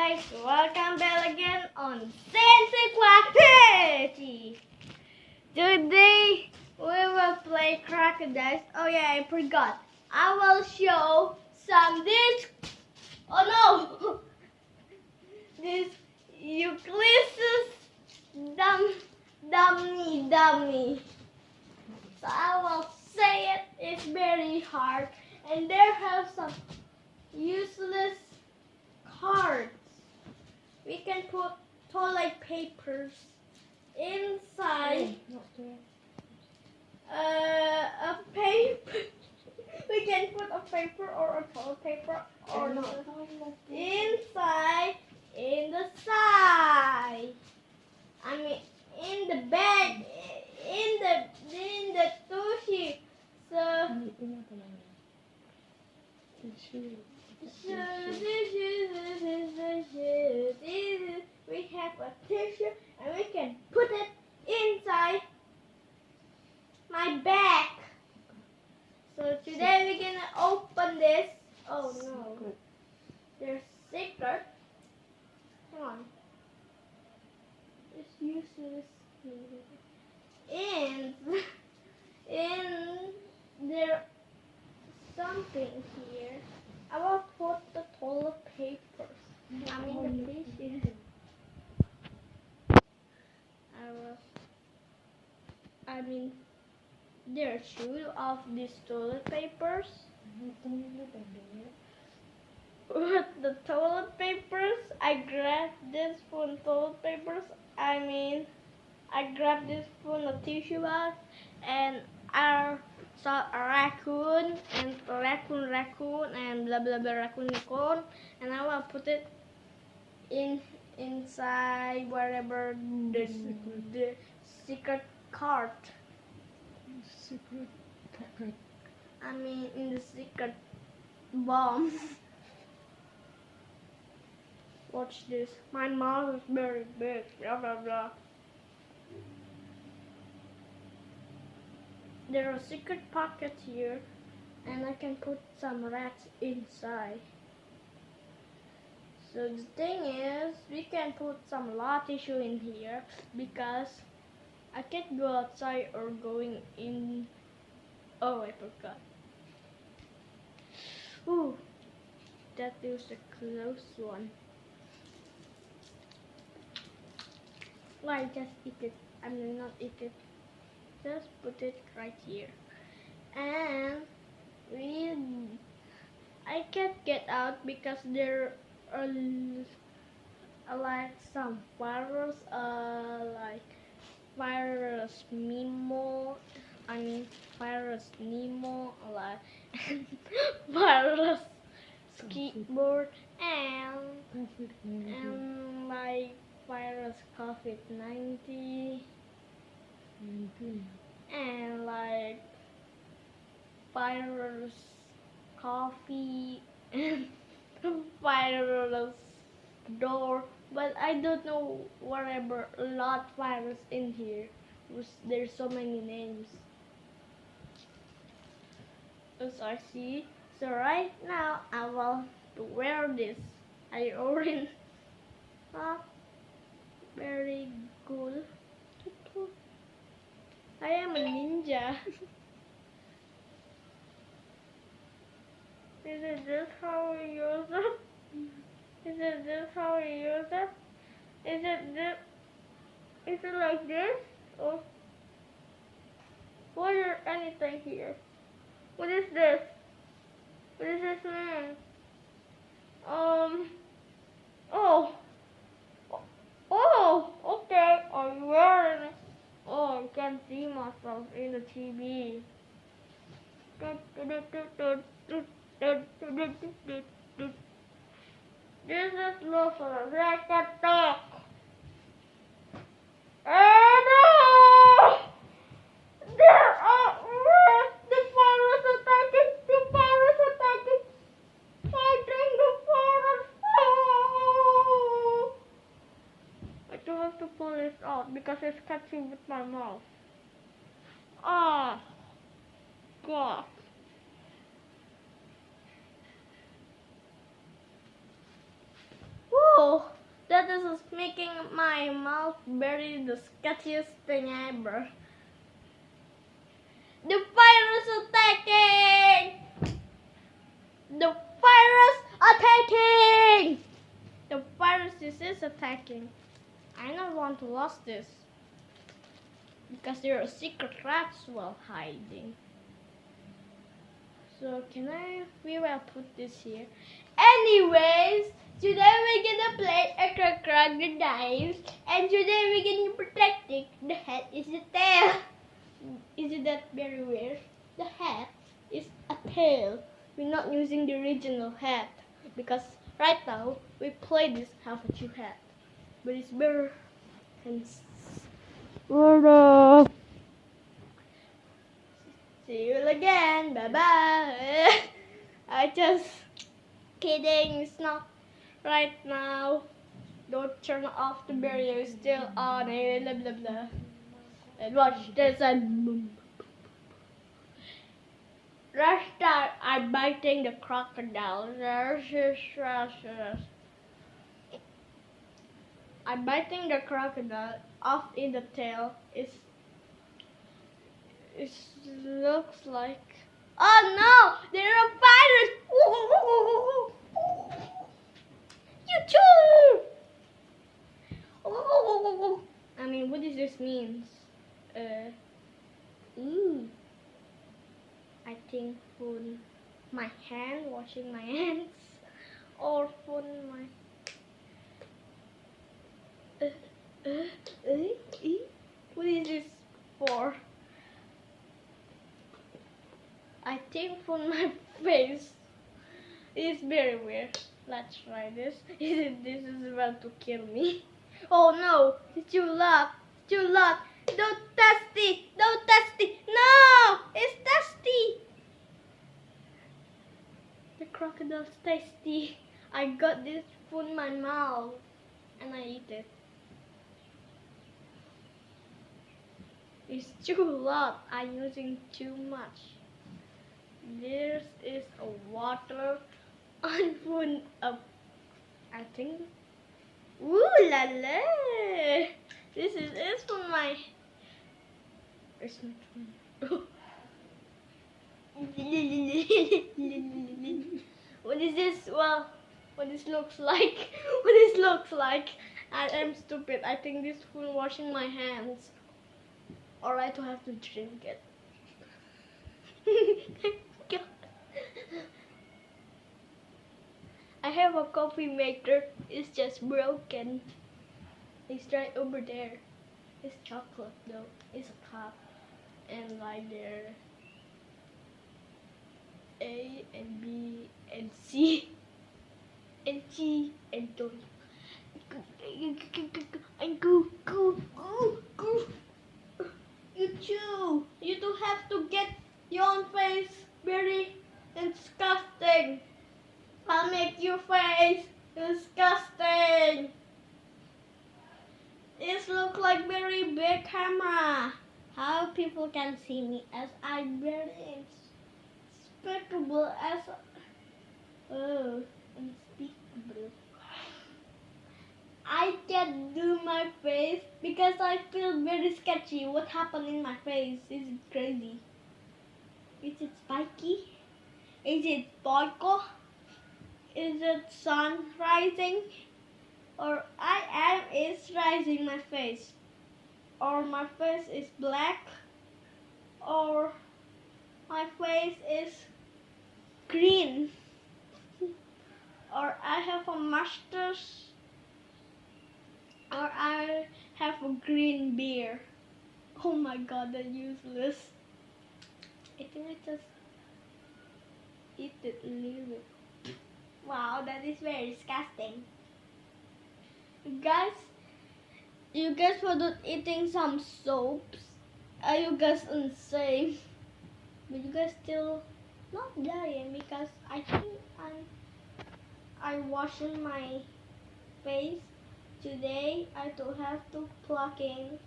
guys, welcome back again on Sensei Quackity. Today we will play crocodiles. Oh yeah, I forgot. I will show some this. Oh no, this Euclides dummy. So I will say it. It's very hard, and there have some useless cards. We can put toilet papers inside a paper. We can put a paper or a toilet paper or not inside in the side. I mean in the bed, in the tushy. So we have a tissue and we can put it inside my bag. So today we're gonna open this. Oh no, there's secret. Come on, it's useless. And there something here. I will put the toilet papers. I mean the tissue. There are two of these toilet papers. With the toilet papers, I grabbed this spoon toilet papers. I grabbed this spoon of tissue box, and I saw a raccoon and raccoon and blah blah blah raccoon, and I will put it inside wherever the secret card. In the secret bomb. Watch this. My mouth is very big. Blah blah blah. There are secret pockets here, and I can put some rats inside. So the thing is, we can put some law tissue in here because I can't go outside or going in. Oh, I forgot. Ooh, that was a close one. Why just eat it? Not eat it. Just put it right here. And I can't get out because there are like some virus, like virus Nemo, like virus skateboard, and like virus COVID-19, and like virus coffee, and virus door. But I don't know whatever lot virus in here. There's so many names. As I see. So right now I will wear this. I already very cool. I am a ninja. Is it this how we use it? Is it this how we use it? Is it like this? Or what is anything here? What is this? What does this mean? Okay, I'm wearing it. Oh, I can't see myself in the TV. This is looks like a duck. There are the virus attacking. Fighting the virus. I don't have to pull this out because it's catching with my mouth. God. Whoa. making my mouth very the sketchiest thing ever. The virus attacking! The virus attacking! The virus is attacking. I don't want to lose this. Because there are secret rats while hiding. So we will put this here. Anyways, today we're gonna play a crocodile. And today we're gonna protect it. The head is the tail. Isn't that very weird? The head is a tail. We're not using the original head. Because right now, we play this have a two head. But it's better. And see you again. Bye bye. I just kidding. It's not right now. Don't turn off the barrier. It's still on. Blah blah blah. And watch this and restart. I'm biting the crocodile. I'm biting the crocodile off in the tail. It looks like. Oh no! There are virus! You too! I mean, what does this mean? I think phone my hand, washing my hands, or phone my. What is this for? I think for my face. It's very weird. Let's try this. This is about to kill me. Oh no! It's too loud. Too loud. Don't test it. Don't test it. No! It's tasty. The crocodile's tasty. I got this food in my mouth and I eat it. It's too loud. I'm using too much. This is a water on food up. I think. Ooh la la! This is for my. It's not fun. What is this? Well, what this looks like? What this looks like? I am stupid. I think this food washing my hands. Or I don't have to drink it. I have a coffee maker. It's just broken. It's right over there. It's chocolate though. It's a cup. And right there. A and B and C and G and D. And go. You too. You do have to get your own face very disgusting. I'll make your face disgusting. It looks like very big camera. How people can see me as I'm very unspeakable as unspeakable. I can't do my face because I feel very sketchy. What happened in my face is crazy. Is it spiky? Is it boico? Is it sun rising? Or is rising my face? Or my face is black? Or my face is green? Or I have a mustache? Or I have a green beard? Oh my god, that's useless. I think I just eat it a little bit. Wow, that is very disgusting. You guys were not eating some soaps. Are you guys insane? But you guys still not dying because I think I washing my face today. I don't have to plug in.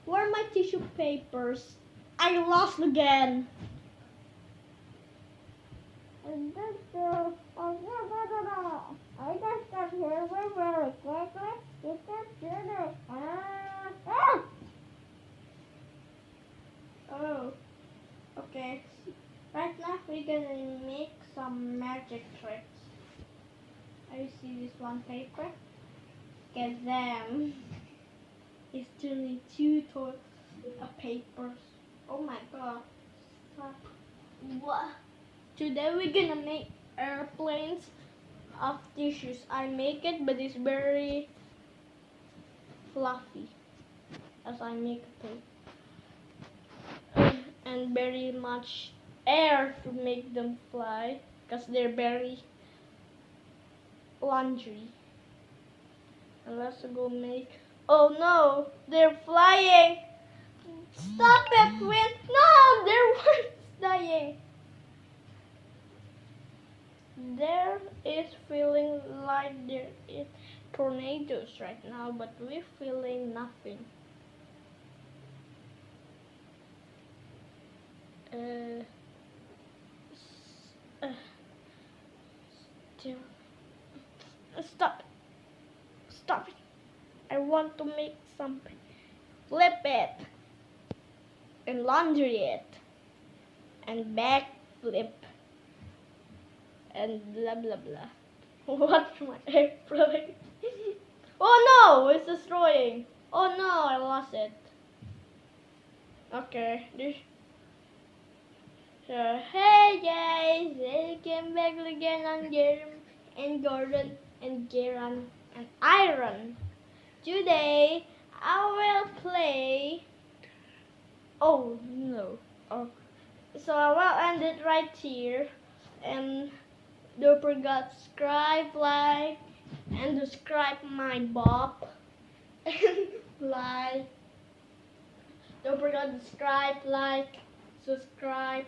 Where are my tissue papers? I lost again. And that's I just got here very quick. Let's get that magic tricks. I see this one paper. Get them. It's turning two toys of papers. Oh my god. What? Today we're gonna make airplanes of tissues. I make it, but it's very fluffy as I make it. And very much air to make them fly because they're very laundry. And let's go make. Oh no, they're flying! Stop it, Quinn! No, they're dying. There is feeling like there is tornadoes right now, but we're feeling nothing. Still. Stop it. I want to make something. Flip it and laundry it and back flip and blah blah blah. What's my airplane? Oh no, it's destroying. Oh no, I lost it. Okay, so hey guys, welcome back again on Jeremy and Gordon and Geran and Iron. Today I will play. Oh no. Oh. So I will end it right here. And don't forget subscribe, like, and subscribe my Bob. And like. Don't forget subscribe, like, subscribe.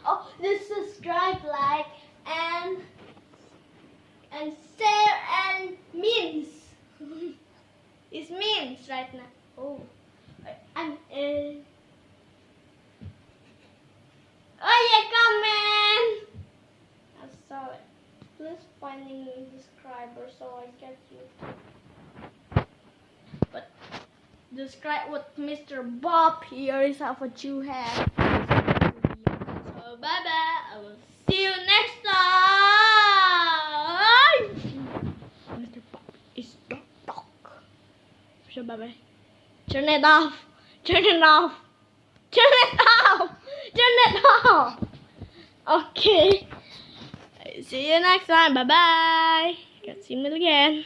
Oh, this subscribe, like, and share and memes. It's memes right now. Oh, oh yeah, comment. I'm sorry. Please finding subscribers so I get you. But describe what Mr. Bob here is what you have. So bye bye. I will see you next time. Mr. Bob is dog. So bye bye. Turn it off. Okay. See you next time. Bye bye. Can't see me again.